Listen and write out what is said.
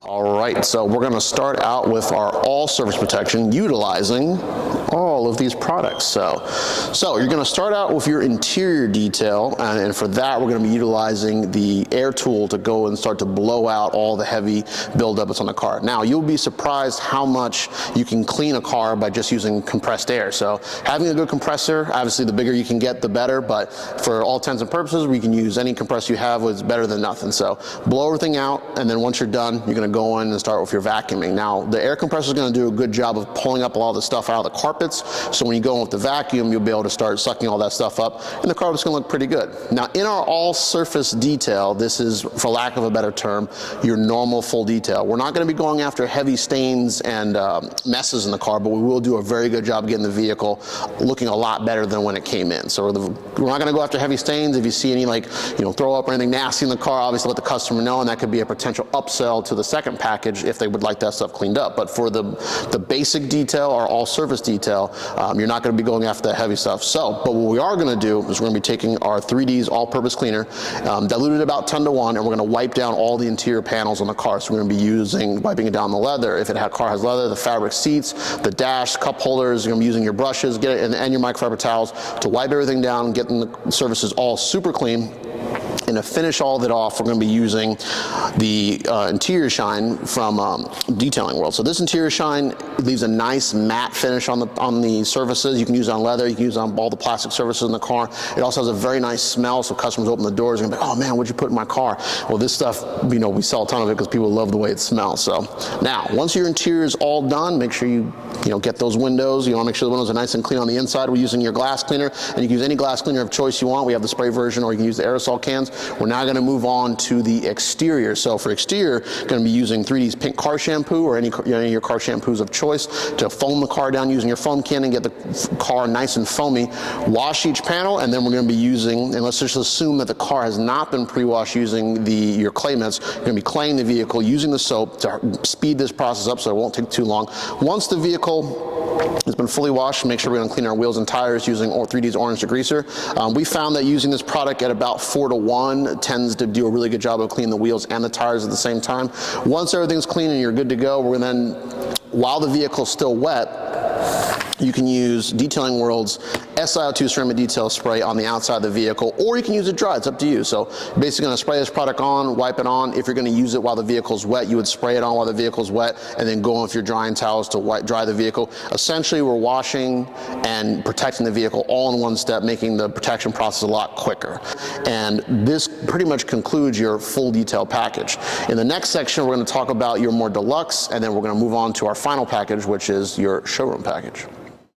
All right, so we're going to start out with our all surface protection utilizing all of these products. So you're going to start out with your interior detail, and for that we're going to be utilizing the air tool to go and start to blow out all the heavy buildup that's on the car. Now you'll be surprised how much you can clean a car by just using compressed air. So having a good compressor, obviously the bigger you can get the better, but for all intents and purposes we can use any compressor you have. It's better than nothing. So blow everything out, and then once you're done you're going to go in and start with your vacuuming. Now the air compressor is going to do a good job of pulling up a lot of the stuff out of the carpets, so when you go in with the vacuum you'll be able to start sucking all that stuff up and the carpet's going to look pretty good. Now in our all surface detail, this is, for lack of a better term, your normal full detail. We're not going to be going after heavy stains and messes in the car, but we will do a very good job getting the vehicle looking a lot better than when it came in. So we're not going to go after heavy stains. If you see any throw up or anything nasty in the car, obviously let the customer know, and that could be a potential upsell to the second package if they would like that stuff cleaned up. But for the basic detail or all surface detail, you're not going to be going after that heavy stuff. But what we are going to do is we're going to be taking our 3D's all-purpose cleaner, diluted about 10-to-1, and we're going to wipe down all the interior panels on the car. So we're going to be wiping it down the leather. If car has leather, the fabric seats, the dash, cup holders. You're going to be using your brushes, and your microfiber towels to wipe everything down, getting the surfaces all super clean. And to finish all of it off, we're going to be using the interior shine from Detailing World. So this interior shine leaves a nice matte finish on the surfaces. You can use it on leather, you can use it on all the plastic surfaces in the car. It also has a very nice smell, so customers open the doors and be like, oh man, what'd you put in my car? Well, this stuff, we sell a ton of it because people love the way it smells. So now, once your interior is all done, make sure you get those windows. You want to make sure the windows are nice and clean on the inside. We're using your glass cleaner, and you can use any glass cleaner of choice you want. We have the spray version, or you can use the aerosol cans. We're now going to move on to the exterior. So for exterior, going to be using 3D's pink car shampoo, or any of your car shampoos of choice, to foam the car down using your foam can and get the car nice and foamy. Wash each panel, and then we're going to be using, and let's just assume that the car has not been pre-washed using your clay mitts. You're going to be claying the vehicle using the soap to speed this process up so it won't take too long. Once the vehicle has been fully washed, make sure we're going to clean our wheels and tires using 3D's Orange Degreaser. We found that using this product at about 4-to-1 tends to do a really good job of cleaning the wheels and the tires at the same time. Once everything's clean and you're good to go, we're then, while the vehicle's still wet, you can use Detailing World's SiO2 ceramic detail spray on the outside of the vehicle, or you can use it dry. It's up to you. So you're basically going to spray this product on, wipe it on. If you're going to use it while the vehicle's wet, you would spray it on while the vehicle's wet, and then go on with your drying towels to dry the vehicle. Essentially, we're washing and protecting the vehicle all in one step, making the protection process a lot quicker. And this pretty much concludes your full detail package. In the next section, we're going to talk about your more deluxe, and then we're going to move on to our final package, which is your showroom package.